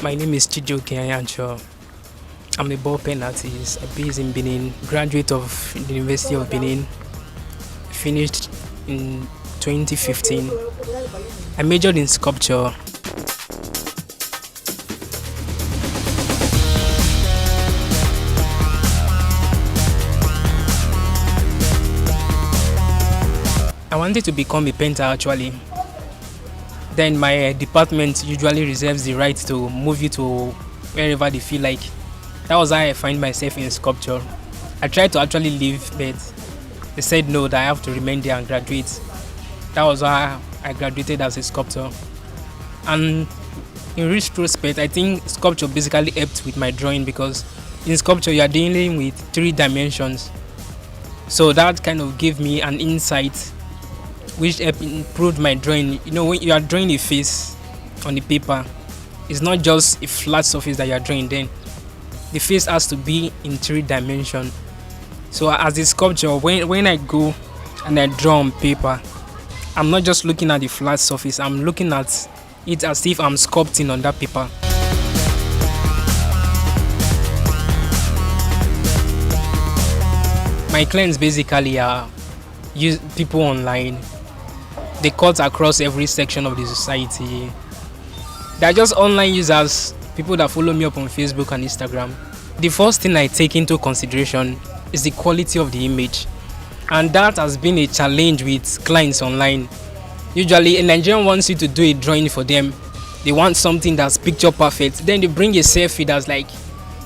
My name is Chijioke Anyacho. I'm a ball pen artist. I'm based in Benin, graduate of the University of Benin, finished in 2015. I majored in sculpture. I wanted to become a painter actually. Then my department usually reserves the right to move you to wherever they feel like. That was how I find myself in sculpture. I tried to actually leave, but they said no, that I have to remain there and graduate. That was how I graduated as a sculptor. And in retrospect, I think sculpture basically helped with my drawing because in sculpture you are dealing with 3 dimensions. So that kind of gave me an insight which helped improved my drawing. You know, when you are drawing a face on the paper, it's not just a flat surface that you are drawing. Then the face has to be in 3 dimensions. So as a sculpture, when I go and I draw on paper, I'm not just looking at the flat surface. I'm looking at it as if I'm sculpting on that paper. My clients basically are people online. They cut across every section of the society. They're just online users, people that follow me up on Facebook and Instagram. The first thing I take into consideration is the quality of the image. And that has been a challenge with clients online. Usually a Nigerian wants you to do a drawing for them. They want something that's picture perfect. Then they bring a selfie that's like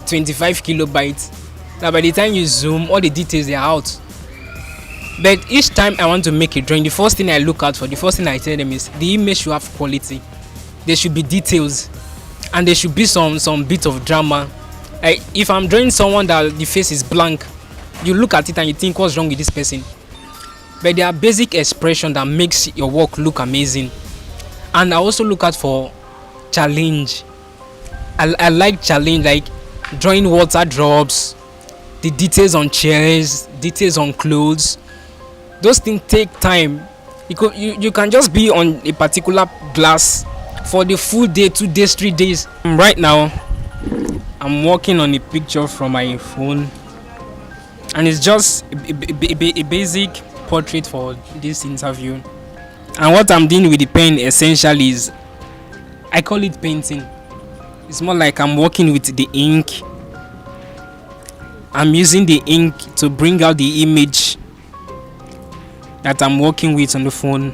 25 kilobytes. Now by the time you zoom, all the details are out. But each time I want to make a drawing, the first thing I look out for, the first thing I tell them is the image should have quality. There should be details, and there should be some bit of drama. Like if I'm drawing someone that the face is blank, you look at it and you think, what's wrong with this person? But there are basic expression that makes your work look amazing. And I also look out for challenge. I like challenge, like drawing water drops, the details on chairs, details on clothes. Those things take time. You can just be on a particular glass for the full day, 2 days, 3 days. Right now, I'm working on a picture from my phone, and it's just a basic portrait for this interview. And what I'm doing with the pen essentially is, I call it painting. It's more like I'm working with the ink. I'm using the ink to bring out the image that I'm working with on the phone.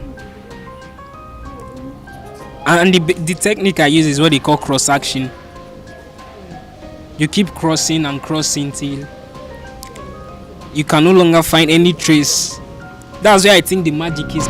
And the technique I use is what they call cross action. You keep crossing and crossing till you can no longer find any trace. That's where I think the magic is.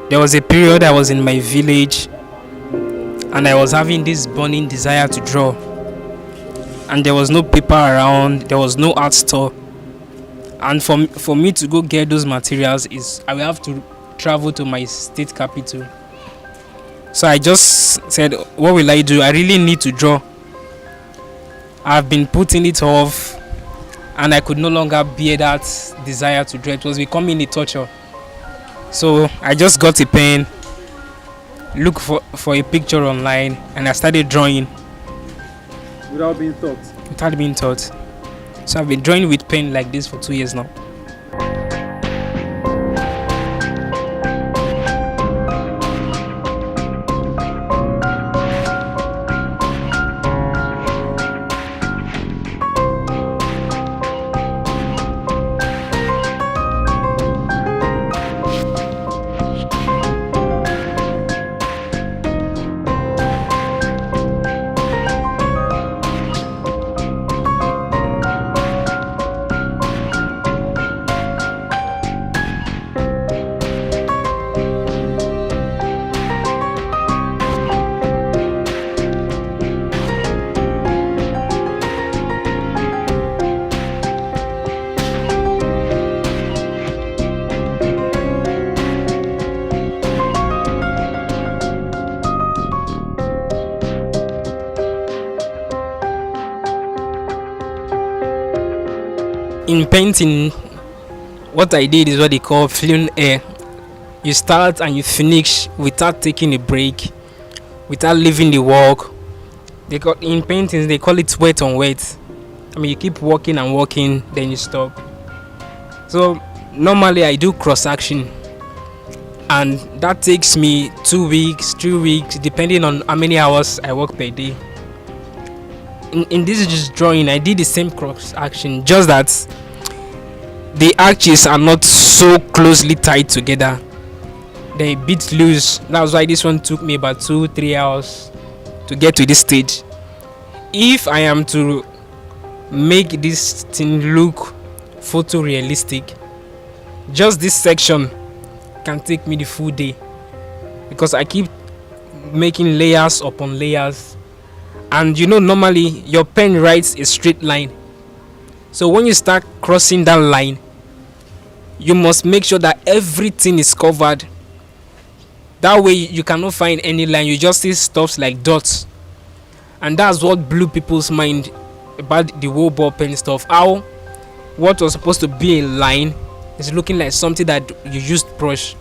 There was a period I was in my village and I was having this burning desire to draw, and there was no paper around, there was no art store, and for me to go get those materials is I will have to travel to my state capital. So I just said, what will I do? I really need to draw. I've been putting it off and I could no longer bear that desire to draw. It was becoming a torture. So I just got a pen, look for a picture online, and I started drawing. Without being taught? Without being taught. So I've been drawing with pen like this for 2 years now. In painting, what I did is what they call fluent air. You start and you finish without taking a break, without leaving the work. In paintings they call it wet on wet. I mean, you keep working and working, then you stop. So normally I do cross action, and that takes me 2 weeks, 3 weeks, depending on how many hours I work per day. In this just drawing, I did the same cross action, just that the arches are not so closely tied together. They're a bit loose. That's why this one took me about 2-3 hours to get to this stage. If I am to make this thing look photorealistic, just this section can take me the full day, because I keep making layers upon layers. And normally your pen writes a straight line, so when you start crossing that line, you must make sure that everything is covered. That way you cannot find any line, you just see stuff like dots. And that's what blew people's mind about the whole ball pen stuff. How what was supposed to be a line is looking like something that you used brush.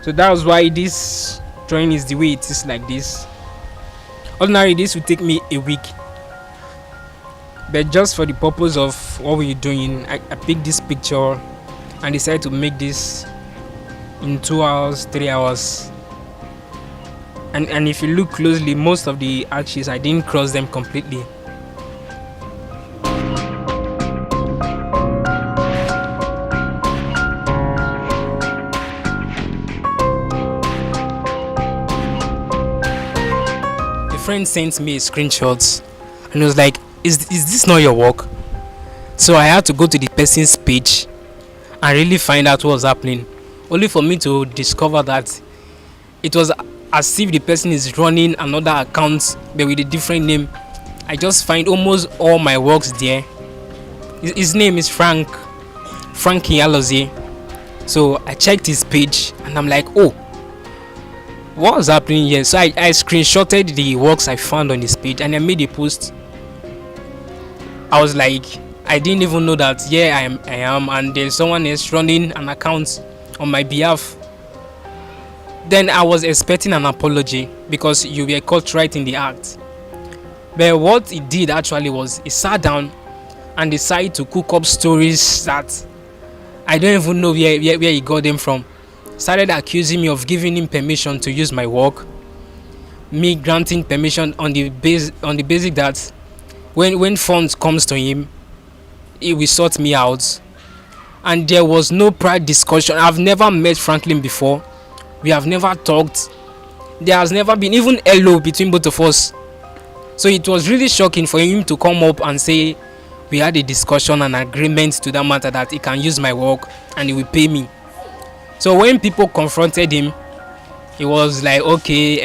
So that was why this drawing is the way it is like this. Ordinarily this would take me a week, but just for the purpose of what we're doing, I picked this picture and decided to make this in 2 hours, 3 hours. And if you look closely, most of the arches I didn't cross them completely. A friend sent me a screenshot and was like, is this not your work? So I had to go to the person's page and really find out what was happening, only for me to discover that it was as if the person is running another account but with a different name. I just find almost all my works there. His name is Frank Yalozie. So I checked his page and I'm like, oh, what was happening here? So I screenshotted the works I found on his page and I made a post. I was like, I didn't even know that I am and there's someone else running an account on my behalf. Then I was expecting an apology because you were caught right in the act. But what he did actually was he sat down and decided to cook up stories that I don't even know where he got them from. Started accusing me of giving him permission to use my work, me granting permission on the basic that when funds comes to him, he will sort me out. And there was no prior discussion. I've never met Franklin before. We have never talked. There has never been even hello between both of us. So it was really shocking for him to come up and say we had a discussion and agreement to that matter that he can use my work and he will pay me. So when people confronted him, he was like, okay,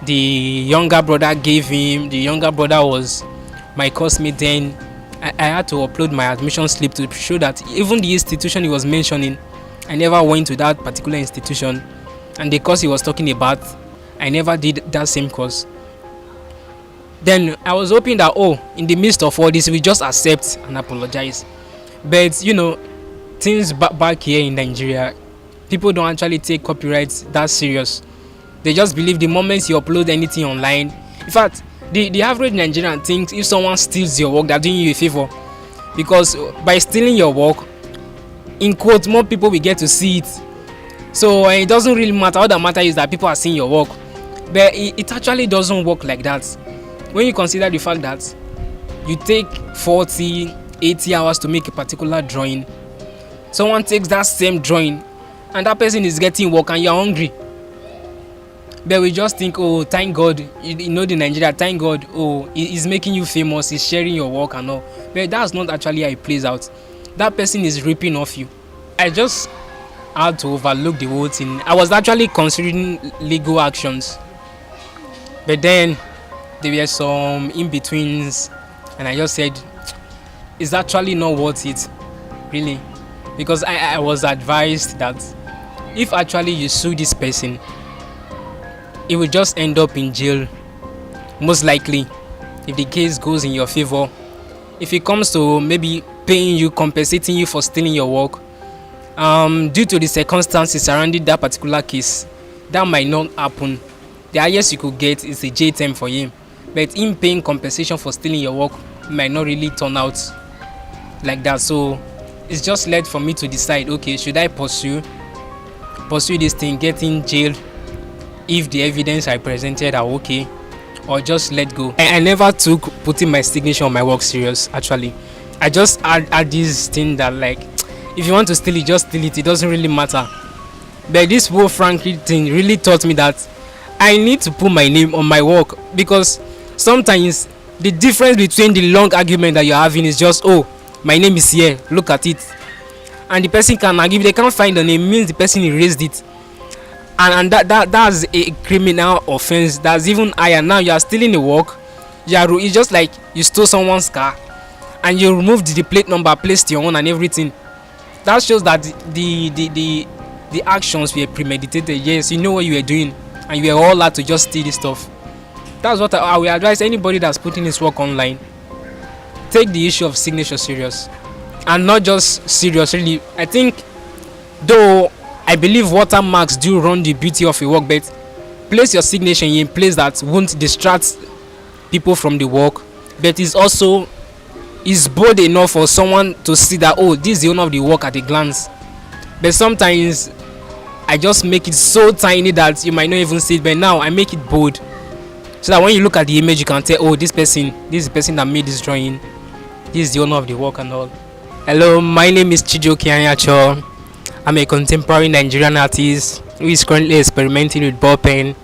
the younger brother gave him. The younger brother was my classmate then. I had to upload my admission slip to show that even the institution he was mentioning, I never went to that particular institution, and the course he was talking about, I never did that same course. Then I was hoping that in the midst of all this we just accept and apologize. But things back here in Nigeria, people don't actually take copyright that serious. They just believe the moment you upload anything online. In fact, the average Nigerian thinks if someone steals your work, they're doing you a favor, because by stealing your work, in quotes, more people will get to see it. So it doesn't really matter. All that matters is that people are seeing your work. But it actually doesn't work like that. When you consider the fact that you take 40-80 hours to make a particular drawing, someone takes that same drawing and that person is getting work and you're hungry. But we just think, thank God, the Nigeria, thank God, he's making you famous, he's sharing your work and all. But that's not actually how it plays out. That person is ripping off you. I just had to overlook the whole thing. I was actually considering legal actions, but then there were some in-betweens, and I just said, it's actually not worth it, really, because I was advised that if actually you sue this person, it will just end up in jail, most likely, if the case goes in your favor. If it comes to maybe paying you, compensating you for stealing your work. Due to the circumstances surrounding that particular case, that might not happen. The highest you could get is a jail term for him, but him paying compensation for stealing your work might not really turn out like that. So it's just led for me to decide, okay, should I pursue this thing, get in jail if the evidence I presented are okay, or just let go. I never took putting my signature on my work serious. Actually, I just add this thing that, like, if you want to steal it, just steal it. It doesn't really matter. But this whole Frankie thing really taught me that I need to put my name on my work, because sometimes the difference between the long argument that you're having is just, oh, my name is here, look at it, and the person can argue. If they can't find the name, means the person erased it, and that's a criminal offense. That's even higher. Now you are stealing the work. It's just like you stole someone's car and you removed the plate number, placed your own and everything. That shows that the actions were premeditated. Yes, you know what you were doing, and you were all allowed to just steal this stuff. That's what I will advise anybody that's putting his work online. Take the issue of signature serious, and not just serious. Really, I think, though I believe watermarks do run the beauty of a work, but place your signature in a place that won't distract people from the work, but is bold enough for someone to see that, oh, this is the owner of the work at a glance. But sometimes I just make it so tiny that you might not even see it, but now I make it bold so that when you look at the image, you can tell, oh, this is the person that made this drawing, this is the owner of the work and all. Hello, my name is Chijioke Anyacho. I'm a contemporary Nigerian artist who is currently experimenting with ball pen